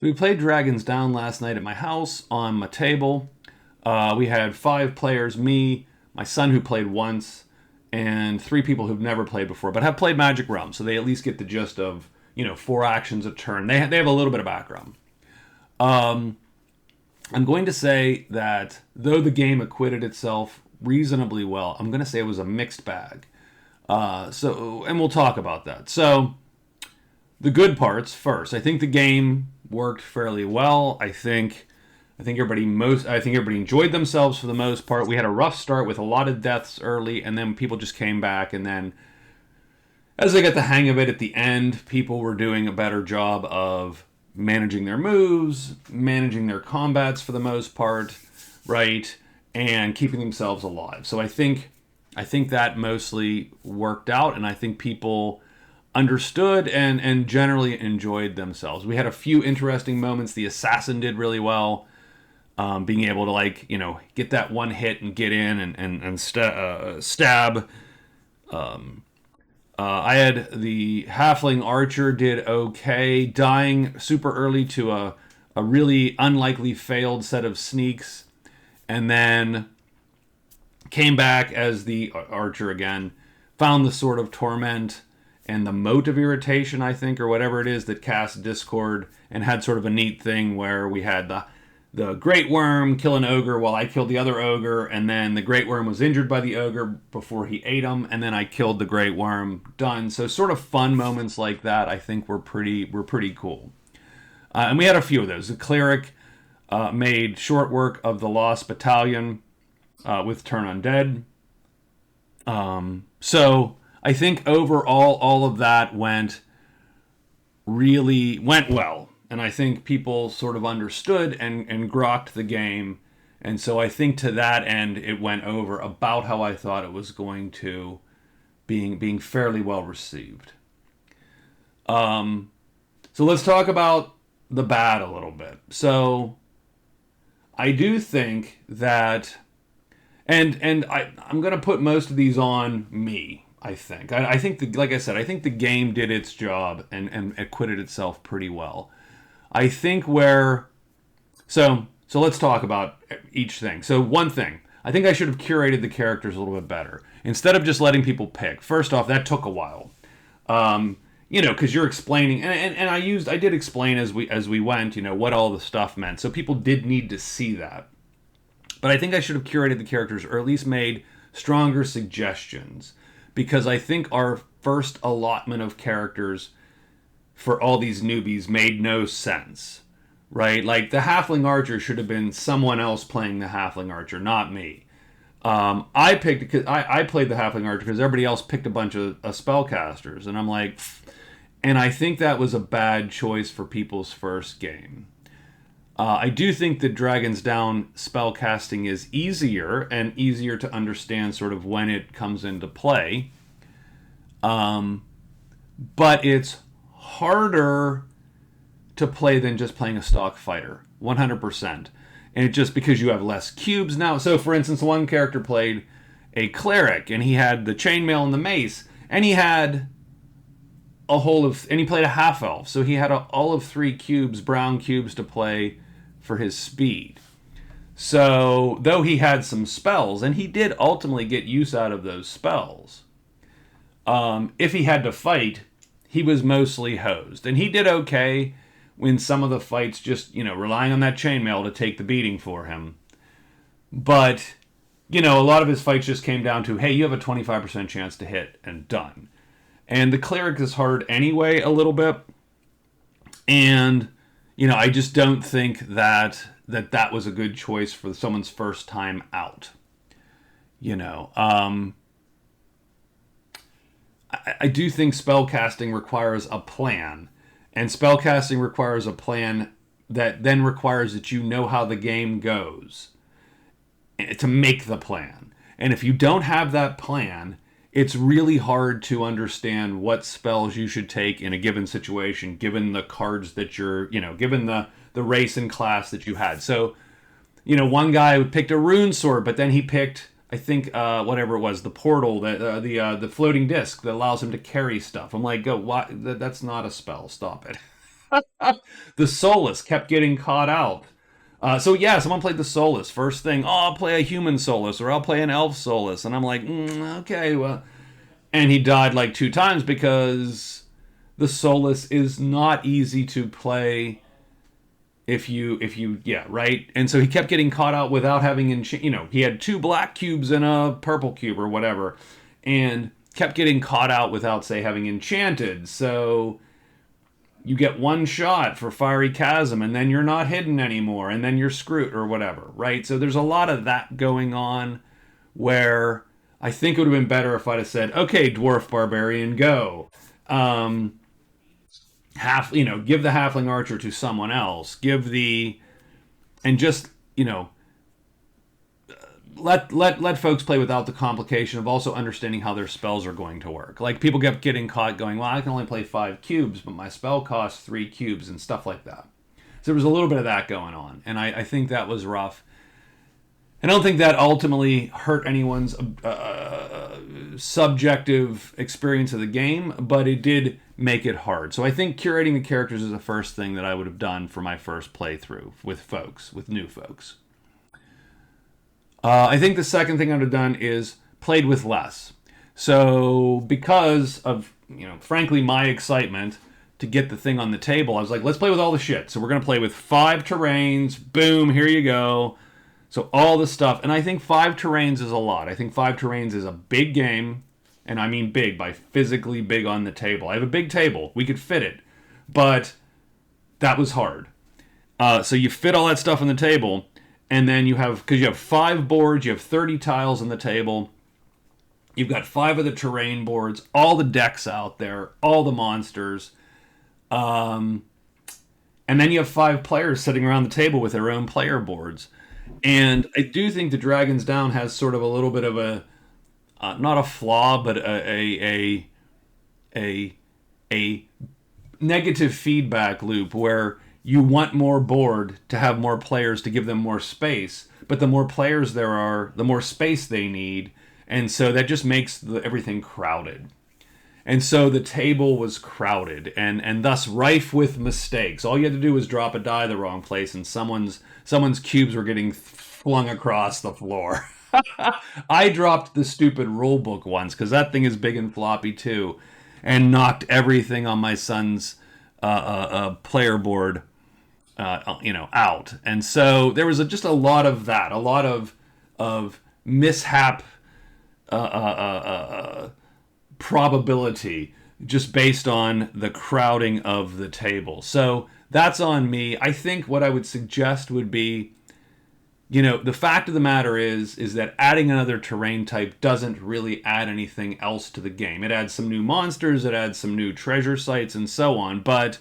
We played Dragons Down last night at my house on my table. We had 5 players, me, my son who played once, and 3 people who've never played before, but have played Magic Realm, so they at least get the gist of, 4 actions a turn. They have a little bit of background. Um, I'm going to say that though the game acquitted itself reasonably well, I'm going to say it was a mixed bag. And we'll talk about that. So, the good parts first. I think the game worked fairly well. I think everybody enjoyed themselves for the most part. We had a rough start with a lot of deaths early, and then people just came back. And then, as they got the hang of it at the end, people were doing a better job of managing their moves, managing their combats for the most part, right, and keeping themselves alive. So I think that mostly worked out, and I think people understood and generally enjoyed themselves. We had a few interesting moments. The assassin did really well, being able to get that one hit and get in and stab. I had the halfling archer did okay, dying super early to a really unlikely failed set of sneaks, and then came back as the archer again, found the Sword of Torment and the Moat of Irritation, I think, or whatever it is that casts Discord, and had sort of a neat thing where we had the Great Worm kill an ogre while I killed the other ogre, and then the Great Worm was injured by the ogre before he ate him, and then I killed the Great Worm. Done. So sort of fun moments like that, I think, were pretty cool. And we had a few of those. The cleric made short work of the Lost Battalion with Turn Undead. So I think overall all of that went well. And I think people sort of understood and grokked the game. And so I think to that end, it went over about how I thought it was going to, being fairly well received. So let's talk about the bad a little bit. So I do think that, I'm going to put most of these on me. I think. I think like I said, I think the game did its job and acquitted itself pretty well. I think so let's talk about each thing. So one thing, I think I should have curated the characters a little bit better instead of just letting people pick. First off, that took a while, because you're explaining, and I did explain as we went, what all the stuff meant. So people did need to see that, but I think I should have curated the characters or at least made stronger suggestions, because I think our first allotment of characters for all these newbies made no sense, right? Like the halfling archer should have been someone else playing the halfling archer, not me. I played the halfling archer because everybody else picked a bunch of spellcasters, and I'm like, and I think that was a bad choice for people's first game. I do think that Dragons Down spellcasting is easier and easier to understand sort of when it comes into play. But it's harder to play than just playing a stock fighter, 100%. And it's just because you have less cubes now. So, for instance, one character played a cleric, and he had the chainmail and the mace, and he had and he played a half elf, so he had all of 3 cubes, brown cubes, to play for his speed. So, though he had some spells, and he did ultimately get use out of those spells, if he had to fight, he was mostly hosed. And he did okay in some of the fights, just, relying on that chainmail to take the beating for him. But, a lot of his fights just came down to, hey, you have a 25% chance to hit, and done. And the cleric is hard anyway, a little bit. And, I just don't think that was a good choice for someone's first time out. I do think spellcasting requires a plan. And spellcasting requires a plan that then requires that you know how the game goes to make the plan. And if you don't have that plan, it's really hard to understand what spells you should take in a given situation, given the cards that you're, given the race and class that you had. So, one guy picked a rune sword, but then he picked, I think, whatever it was, the portal, the floating disc that allows him to carry stuff. I'm like, go, why? That's not a spell. Stop it. The Solus kept getting caught out. So yeah, someone played the Solus first thing. Oh, I'll play a human Solus or I'll play an elf Solus, and I'm like, okay, well, and he died like 2 times because the Solus is not easy to play if you yeah, right. And so he kept getting caught out without having he had 2 black cubes and a purple cube or whatever, and kept getting caught out without, say, having enchanted. So you get 1 shot for Fiery Chasm, and then you're not hidden anymore, and then you're screwed or whatever, right? So there's a lot of that going on where I think it would have been better if I'd have said, okay, Dwarf Barbarian, go. Um, give the Halfling Archer to someone else. And just, let folks play without the complication of also understanding how their spells are going to work. Like people kept getting caught going, well, I can only play 5 cubes, but my spell costs 3 cubes and stuff like that. So there was a little bit of that going on, and I think that was rough. I don't think that ultimately hurt anyone's subjective experience of the game, but it did make it hard. So I think curating the characters is the first thing that I would have done for my first playthrough with new folks. I think the second thing I would have done is played with less. So because of, frankly, my excitement to get the thing on the table, I was like, let's play with all the shit. So we're going to play with 5 terrains. Boom, here you go. So all the stuff. And I think 5 terrains is a lot. I think 5 terrains is a big game. And I mean big by physically big on the table. I have a big table. We could fit it. But that was hard. So you fit all that stuff on the table. And then because you have 5 boards, you have 30 tiles on the table. You've got 5 of the terrain boards, all the decks out there, all the monsters. And then you have 5 players sitting around the table with their own player boards. And I do think the Dragon's Down has sort of a little bit of a, not a flaw, but a negative feedback loop where you want more board to have more players to give them more space, but the more players there are, the more space they need, and so that just makes everything crowded. And so the table was crowded and thus rife with mistakes. All you had to do was drop a die the wrong place, and someone's cubes were getting flung across the floor. I dropped the stupid rule book once because that thing is big and floppy too, and knocked everything on my son's player board out. And so there was just a lot of that, a lot of mishap probability just based on the crowding of the table. So that's on me. I think what I would suggest would be, the fact of the matter is that adding another terrain type doesn't really add anything else to the game. It adds some new monsters, it adds some new treasure sites and so on, but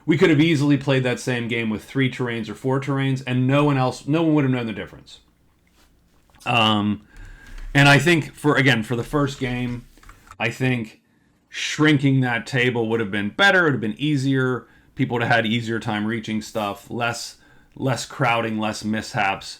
we could have easily played that same game with 3 terrains or 4 terrains, and no one would have known the difference. And I think for the first game, I think shrinking that table would have been better. It would have been easier. People would have had easier time reaching stuff, less crowding, less mishaps.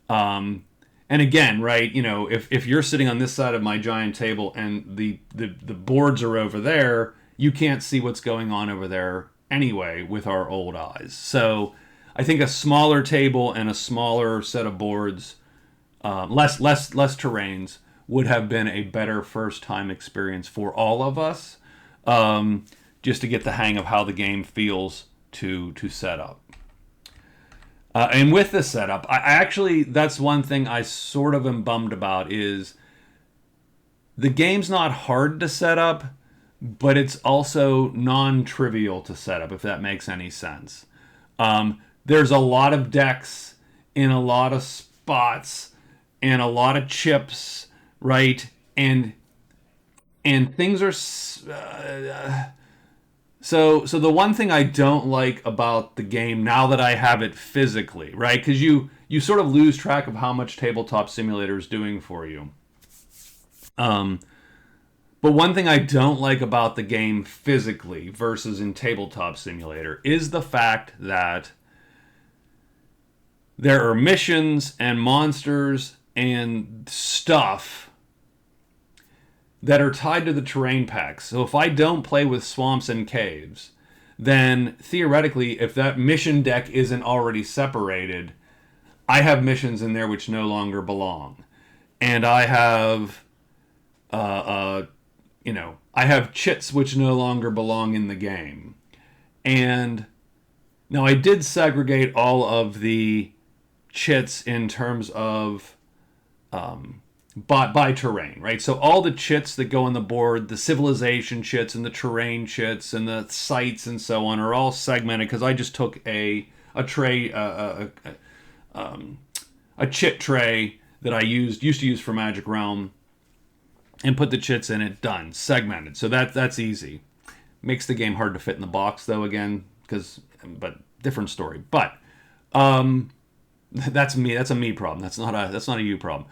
And again, right, if you're sitting on this side of my giant table and the boards are over there, you can't see what's going on over there anyway with our old eyes. So I think a smaller table and a smaller set of boards, less terrains, would have been a better first time experience for all of us, just to get the hang of how the game feels to set up. And with the setup, that's one thing I sort of am bummed about, is the game's not hard to set up, but it's also non-trivial to set up, if that makes any sense. There's a lot of decks in a lot of spots and a lot of chips, right? And things are so the one thing I don't like about the game now that I have it physically, right? Because you sort of lose track of how much Tabletop Simulator is doing for you. But one thing I don't like about the game physically versus in Tabletop Simulator is the fact that there are missions and monsters and stuff that are tied to the terrain packs. So if I don't play with swamps and caves, then theoretically, if that mission deck isn't already separated, I have missions in there which no longer belong. And I have, I have chits which no longer belong in the game. And now I did segregate all of the chits in terms of by terrain, right? So all the chits that go on the board, the civilization chits and the terrain chits and the sites and so on, are all segmented because I just took a tray, a chit tray that I used to use for Magic Realm, and put the chits in it. Done, segmented. So that's easy. Makes the game hard to fit in the box though, again, but different story. But that's me. That's a me problem. That's not a you problem.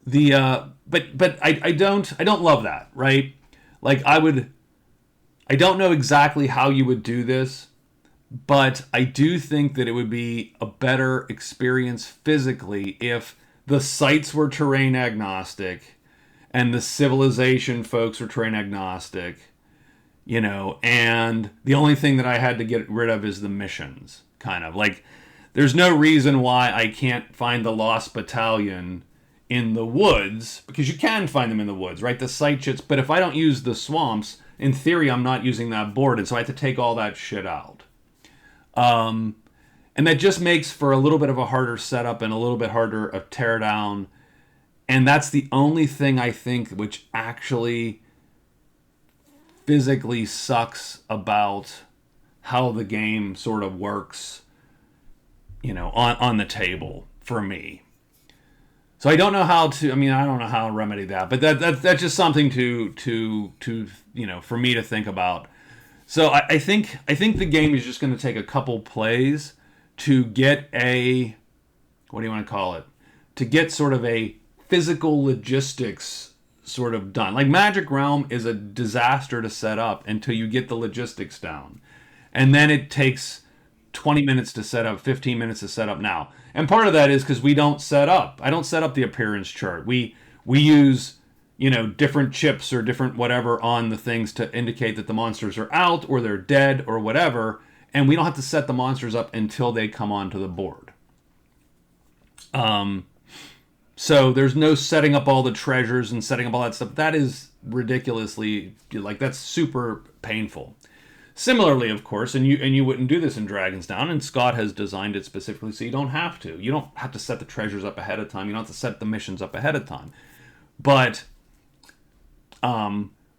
But I don't love that, right? Like I don't know exactly how you would do this, but I do think that it would be a better experience physically if the sites were terrain agnostic and the civilization folks were terrain agnostic, and the only thing that I had to get rid of is the missions, kind of. Like, there's no reason why I can't find the Lost Battalion in the woods, because you can find them in the woods, right? The site chits, but if I don't use the swamps, in theory, I'm not using that board, and so I have to take all that shit out. And that just makes for a little bit of a harder setup and a little bit harder of tear down. And that's the only thing I think which actually physically sucks about how the game sort of works, on the table for me. So I don't know how to. I don't know how to remedy that, but that's just something to for me to think about. So I think the game is just going to take a couple plays to get what do you want to call it? To get sort of a physical logistics sort of done. Like, Magic Realm is a disaster to set up until you get the logistics down. And then it takes 20 minutes to set up, 15 minutes to set up now. And part of that is because we don't set up. I don't set up the appearance chart. We use, different chips or different whatever on the things to indicate that the monsters are out or they're dead or whatever. And we don't have to set the monsters up until they come onto the board. So there's no setting up all the treasures and setting up all that stuff. That is ridiculously, that's super painful. Similarly, of course, and you wouldn't do this in Dragon's Down, and Scott has designed it specifically so you don't have to. You don't have to set the treasures up ahead of time. You don't have to set the missions up ahead of time. But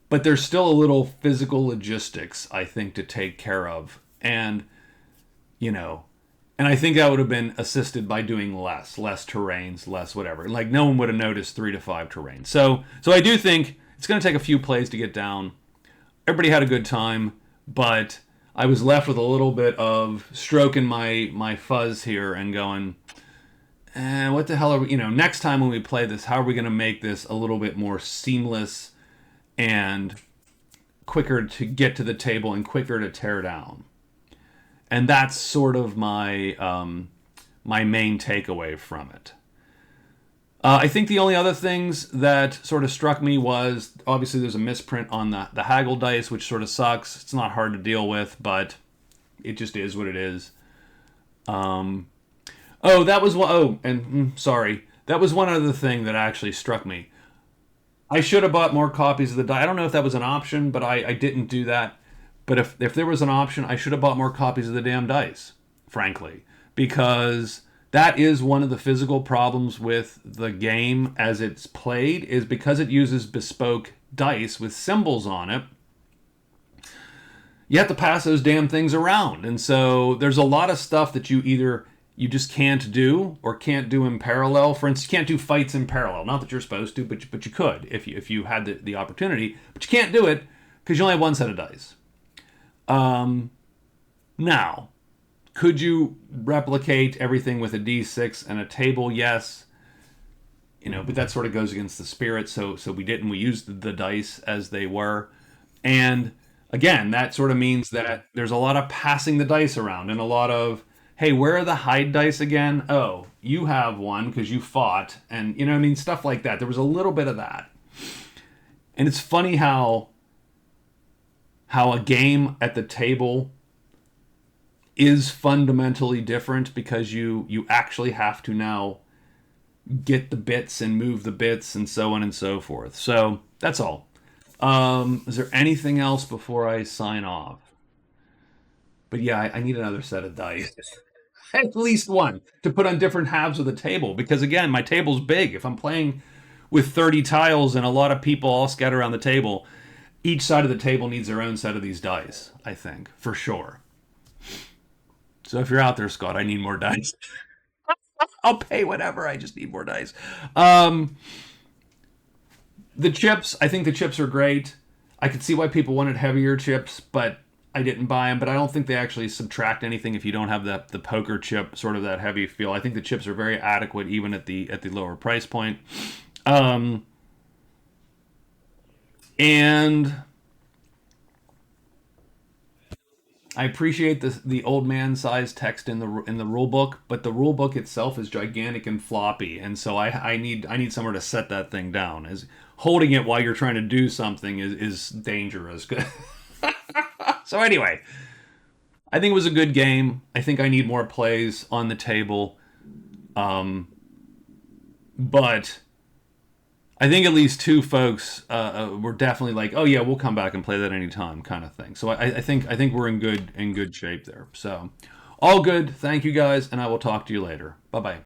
there's still a little physical logistics, I think, to take care of. And, and I think that would have been assisted by doing less terrains, less whatever. Like, no one would have noticed 3 to 5 terrains. So I do think it's going to take a few plays to get down. Everybody had a good time, but I was left with a little bit of stroking my fuzz here and going, what the hell are we, next time when we play this, how are we going to make this a little bit more seamless and quicker to get to the table and quicker to tear down? And that's sort of my my main takeaway from it. I think the only other things that sort of struck me was, obviously there's a misprint on the haggle dice, which sort of sucks. It's not hard to deal with, but it just is what it is. That was one, sorry. That was one other thing that actually struck me. I should have bought more copies of the die. I don't know if that was an option, but I didn't do that. But if there was an option, I should have bought more copies of the damn dice, frankly. Because that is one of the physical problems with the game as it's played, is because it uses bespoke dice with symbols on it, you have to pass those damn things around. And so there's a lot of stuff that you just can't do or can't do in parallel. For instance, you can't do fights in parallel. Not that you're supposed to, but you could if you had the opportunity. But you can't do it because you only have one set of dice. Now, could you replicate everything with a D6 and a table? Yes. But that sort of goes against the spirit. So we didn't. We used the dice as they were. And again, that sort of means that there's a lot of passing the dice around and a lot of, hey, where are the hide dice again? Oh, you have one because you fought. And, stuff like that. There was a little bit of that. And it's funny how how a game at the table is fundamentally different because you actually have to now get the bits and move the bits and so on and so forth. So that's all. Is there anything else before I sign off? But yeah, I need another set of dice. At least one to put on different halves of the table because again, my table's big. If I'm playing with 30 tiles and a lot of people all scattered around the table, each side of the table needs their own set of these dice, I think, for sure. So if you're out there, Scott, I need more dice. I'll pay whatever. I just need more dice. Um, the chips, I think the chips are great. I could see why people wanted heavier chips, but I didn't buy them. But I don't think they actually subtract anything if you don't have the poker chip sort of that heavy feel. I think the chips are very adequate even at the lower price point. Um, and I appreciate the old man size text in the rule book, but the rule book itself is gigantic and floppy, and so I need somewhere to set that thing down. As holding it while you're trying to do something is dangerous. So anyway, I think it was a good game. I think I need more plays on the table, um, but I think at least two folks were definitely like, "Oh yeah, we'll come back and play that anytime," kind of thing. So I think we're in good shape there. So all good. Thank you guys, and I will talk to you later. Bye bye.